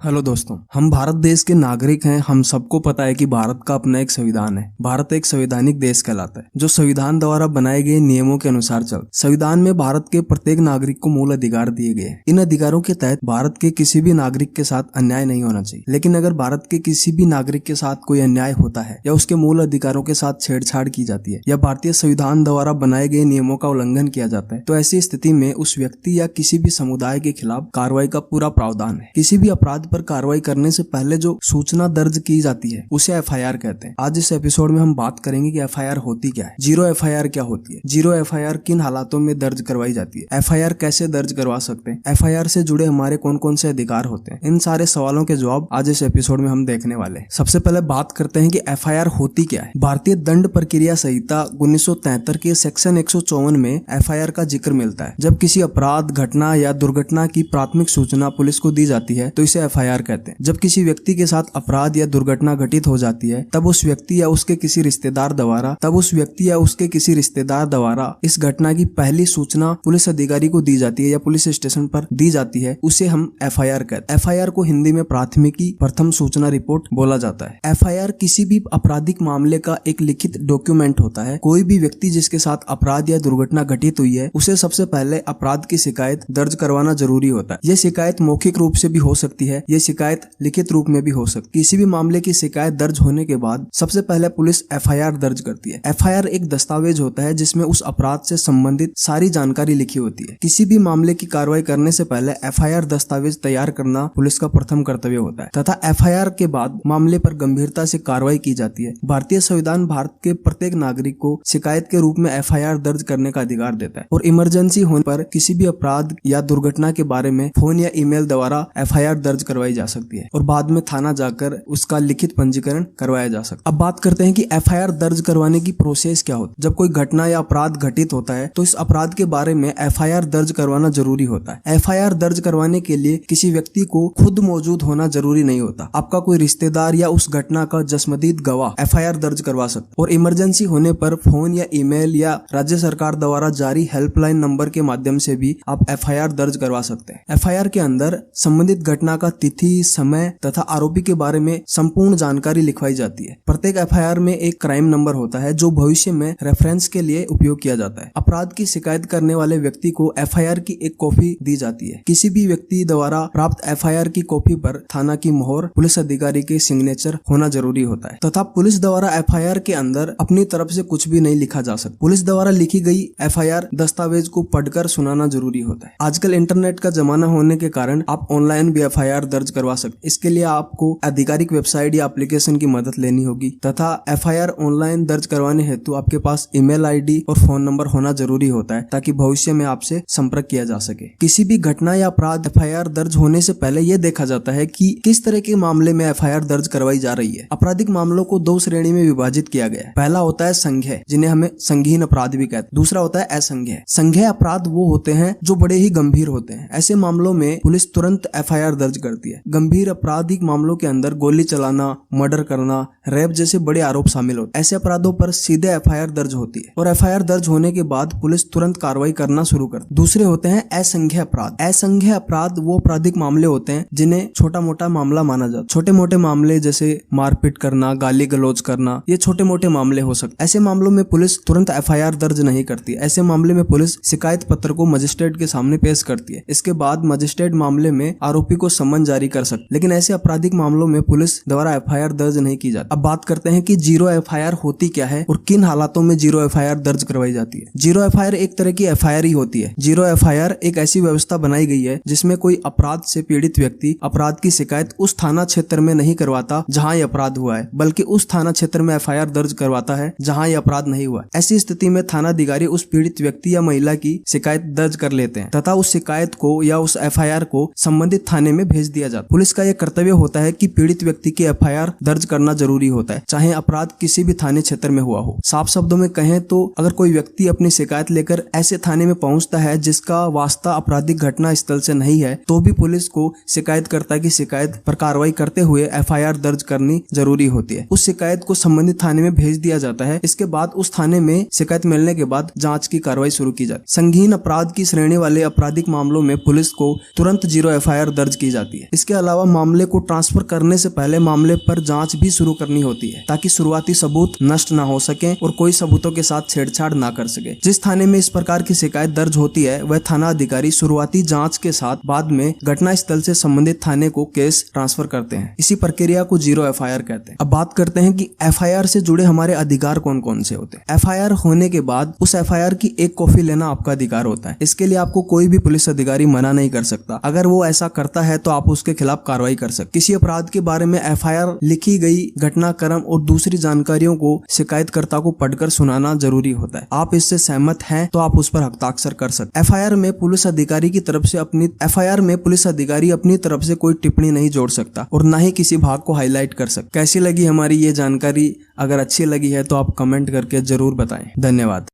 Hello दोस्तों, हम भारत देश के नागरिक हैं। हम सबको पता है कि भारत का अपना एक संविधान है। भारत एक संवैधानिक देश कहलाता है जो संविधान द्वारा बनाए गए नियमों के अनुसार चल। संविधान में भारत के प्रत्येक नागरिक को मूल अधिकार दिए गए हैं। इन अधिकारों के तहत भारत के किसी भी नागरिक के साथ अन्याय नहीं होना चाहिए। लेकिन अगर भारत के किसी भी नागरिक के साथ कोई अन्याय होता है या उसके मूल अधिकारों के साथ छेड़छाड़ की जाती है या भारतीय संविधान द्वारा बनाए गए नियमों का उल्लंघन किया जाता है, तो ऐसी स्थिति में उस व्यक्ति या किसी भी समुदाय के खिलाफ कार्रवाई का पूरा प्रावधान है। किसी भी अपराध पर कार्रवाई करने से पहले जो सूचना दर्ज की जाती है उसे एफआईआर कहते हैं। आज इस एपिसोड में हम बात करेंगे कि एफआईआर होती क्या है, जीरो एफआईआर क्या होती है, जीरो एफआईआर किन हालातों में दर्ज करवाई जाती है, एफआईआर कैसे दर्ज करवा सकते हैं, एफआईआर से जुड़े हमारे कौन कौन से अधिकार होते हैं। इन सारे सवालों के जवाब आज इस एपिसोड में हम देखने वाले हैं। सबसे पहले बात करते हैं कि एफआईआर होती क्या है। भारतीय दंड प्रक्रिया संहिता 1973 के सेक्शन 154 में एफआईआर का जिक्र मिलता है। जब किसी अपराध, घटना या दुर्घटना की प्राथमिक सूचना पुलिस को दी जाती है तो इसे एफआईआर कहते हैं। जब किसी व्यक्ति के साथ अपराध या दुर्घटना घटित हो जाती है तब उस व्यक्ति या उसके किसी रिश्तेदार द्वारा इस घटना की पहली सूचना पुलिस अधिकारी को दी जाती है या पुलिस स्टेशन पर दी जाती है, उसे हम एफआईआर कहते हैं। एफआईआर को हिंदी में प्राथमिकी प्रथम सूचना रिपोर्ट बोला जाता है। एफआईआर किसी भी आपराधिक मामले का एक लिखित डॉक्यूमेंट होता है। कोई भी व्यक्ति जिसके साथ अपराध या दुर्घटना घटित हुई है उसे सबसे पहले अपराध की शिकायत दर्ज करवाना जरूरी होता है। यह शिकायत मौखिक रूप से भी हो सकती है, यह शिकायत लिखित रूप में भी हो सकती है। किसी भी मामले की शिकायत दर्ज होने के बाद सबसे पहले पुलिस एफआईआर दर्ज करती है। एफआईआर एक दस्तावेज होता है जिसमें उस अपराध से संबंधित सारी जानकारी लिखी होती है। किसी भी मामले की कार्रवाई करने से पहले एफआईआर दस्तावेज तैयार करना पुलिस का प्रथम कर्तव्य होता है तथा एफआईआर के बाद मामले पर गंभीरता से कार्रवाई की जाती है। भारतीय संविधान भारत के प्रत्येक नागरिक को शिकायत के रूप में एफआईआर दर्ज करने का अधिकार देता है और इमरजेंसी होने पर किसी भी अपराध या दुर्घटना के बारे में फोन या ईमेल द्वारा एफआईआर दर्ज करवाई जा सकती है और बाद में थाना जाकर उसका लिखित पंजीकरण करवाया जा सकता है। अब बात करते हैं कि एफआईआर दर्ज करवाने की प्रोसेस क्या होती है। जब कोई घटना या अपराध घटित होता है तो इस अपराध के बारे में एफआईआर दर्ज करवाना जरूरी होता है। एफआईआर दर्ज करवाने के लिए किसी व्यक्ति को खुद मौजूद होना जरूरी नहीं होता। आपका कोई रिश्तेदार या उस घटना का जस्मदीद गवाह एफआईआर दर्ज करवा सकता है और इमरजेंसी होने पर फोन या ईमेल या राज्य सरकार द्वारा जारी हेल्पलाइन नंबर के माध्यम से भी आप एफआईआर दर्ज करवा सकते हैं। एफआईआर के अंदर संबंधित घटना का तिथि, समय तथा आरोपी के बारे में संपूर्ण जानकारी लिखवाई जाती है। प्रत्येक एफआईआर में एक क्राइम नंबर होता है जो भविष्य में रेफरेंस के लिए उपयोग किया जाता है। अपराध की शिकायत करने वाले व्यक्ति को एफआईआर की एक कॉपी दी जाती है। किसी भी व्यक्ति द्वारा प्राप्त एफआईआर की कॉपी पर थाना की मोहर, पुलिस अधिकारी के सिग्नेचर होना जरूरी होता है तथा पुलिस द्वारा एफआईआर के अंदर अपनी तरफ से कुछ भी नहीं लिखा जा सकता। पुलिस द्वारा लिखी गई एफआईआर दस्तावेज को पढ़कर सुनाना जरूरी होता है। आजकल इंटरनेट का जमाना होने के कारण आप ऑनलाइन भी एफआईआर दर्ज करवा सकते। इसके लिए आपको आधिकारिक वेबसाइट या एप्लीकेशन की मदद लेनी होगी तथा एफआईआर ऑनलाइन दर्ज करवाने हेतु आपके पास ईमेल आईडी और फोन नंबर होना जरूरी होता है ताकि भविष्य में आपसे संपर्क किया जा सके। किसी भी घटना या अपराध एफआईआर दर्ज होने से पहले यह देखा जाता है कि किस तरह के मामले में एफआईआर दर्ज करवाई जा रही है। आपराधिक मामलों को दो श्रेणी में विभाजित किया गया है। पहला होता है संज्ञेय, जिन्हें हमें संगीन अपराध भी कहते हैं। दूसरा होता है असंज्ञेय। संज्ञेय अपराध वो होते हैं जो बड़े ही गंभीर होते हैं। ऐसे मामलों में पुलिस तुरंत एफआईआर दर्ज करती है। गंभीर आपराधिक मामलों के अंदर गोली चलाना, मर्डर करना, रेप जैसे बड़े आरोप शामिल होते हैं। ऐसे अपराधों पर सीधे एफआईआर दर्ज होती है और एफआईआर दर्ज होने के बाद पुलिस तुरंत कार्रवाई करना शुरू करती है। दूसरे होते हैं असंज्ञेय अपराध। असंज्ञेय अपराध वो आपराधिक मामले होते हैं जिन्हें छोटा मोटा मामला माना जाता है। छोटे मोटे मामले जैसे मारपीट करना, गाली गलौज करना, ये छोटे मोटे मामले हो सकते हैं। ऐसे मामलों में पुलिस तुरंत एफआईआर दर्ज नहीं करती। ऐसे मामले में पुलिस शिकायत पत्र को मजिस्ट्रेट के सामने पेश करती है। इसके बाद मजिस्ट्रेट मामले में आरोपी को सम्मन जारी कर सकते। लेकिन ऐसे आपराधिक मामलों में पुलिस द्वारा एफआईआर दर्ज नहीं की जाती। अब बात करते हैं कि जीरो एफआईआर होती क्या है और किन हालातों में जीरो एफआईआर दर्ज करवाई जाती है। जीरो एफआईआर एक तरह की एफआईआर ही होती है। जीरो एफआईआर एक ऐसी व्यवस्था बनाई गई है जिसमें कोई अपराध से पीड़ित व्यक्ति अपराध की शिकायत उस थाना क्षेत्र में नहीं करवाता जहां ये अपराध हुआ है, बल्कि उस थाना क्षेत्र में एफआईआर दर्ज करवाता है जहां ये अपराध नहीं हुआ। ऐसी स्थिति में थाना अधिकारी उस पीड़ित व्यक्ति या महिला की शिकायत दर्ज कर लेते हैं तथा उस शिकायत को या उस एफआईआर को संबंधित थाने में भेज दिया जाता है। पुलिस का यह कर्तव्य होता है कि पीड़ित व्यक्ति की एफआईआर दर्ज करना जरूरी होता है, चाहे अपराध किसी भी थाने क्षेत्र में हुआ हो। साफ शब्दों में कहें तो अगर कोई व्यक्ति अपनी शिकायत लेकर ऐसे थाने में पहुंचता है जिसका वास्ता आपराधिक घटना स्थल से नहीं है तो भी पुलिस को शिकायतकर्ता की शिकायत पर कार्रवाई करते हुए एफआईआर दर्ज करनी जरूरी होती है। उस शिकायत को संबंधित थाने में भेज दिया जाता है। इसके बाद उस थाने में शिकायत मिलने के बाद जांच की कार्रवाई शुरू की जाती है। संगीन अपराध की श्रेणी वाले आपराधिक मामलों में पुलिस को तुरंत जीरो एफआईआर दर्ज की जाती है। है। इसके अलावा मामले को ट्रांसफर करने से पहले मामले पर जांच भी शुरू करनी होती है ताकि शुरुआती सबूत नष्ट न हो सके और कोई सबूतों के साथ छेड़छाड़ ना कर सके। जिस थाने में इस प्रकार की शिकायत दर्ज होती है वह थाना अधिकारी शुरुआती जांच के साथ बाद में घटना स्थल से संबंधित थाने को केस ट्रांसफर करते हैं। इसी प्रक्रिया को जीरो एफआईआर कहते हैं। अब बात करते हैं कि एफआईआर से जुड़े हमारे अधिकार कौन कौन से होते हैं। एफआईआर होने के बाद उस एफआईआर की एक कॉपी लेना आपका अधिकार होता है। इसके लिए आपको कोई भी पुलिस अधिकारी मना नहीं कर सकता। अगर वो ऐसा करता है तो आप उसके खिलाफ कार्रवाई कर सकते। किसी अपराध के बारे में एफआईआर लिखी गई घटनाक्रम और दूसरी जानकारियों को शिकायतकर्ता को पढ़कर सुनाना जरूरी होता है। आप इससे सहमत हैं तो आप उस पर हस्ताक्षर कर सकते। एफआईआर में पुलिस अधिकारी अपनी तरफ से कोई टिप्पणी नहीं जोड़ सकता और न ही किसी भाग को हाईलाइट कर सकता। कैसी लगी हमारी ये जानकारी? अगर अच्छी लगी है तो आप कमेंट करके जरूर बताएं। धन्यवाद।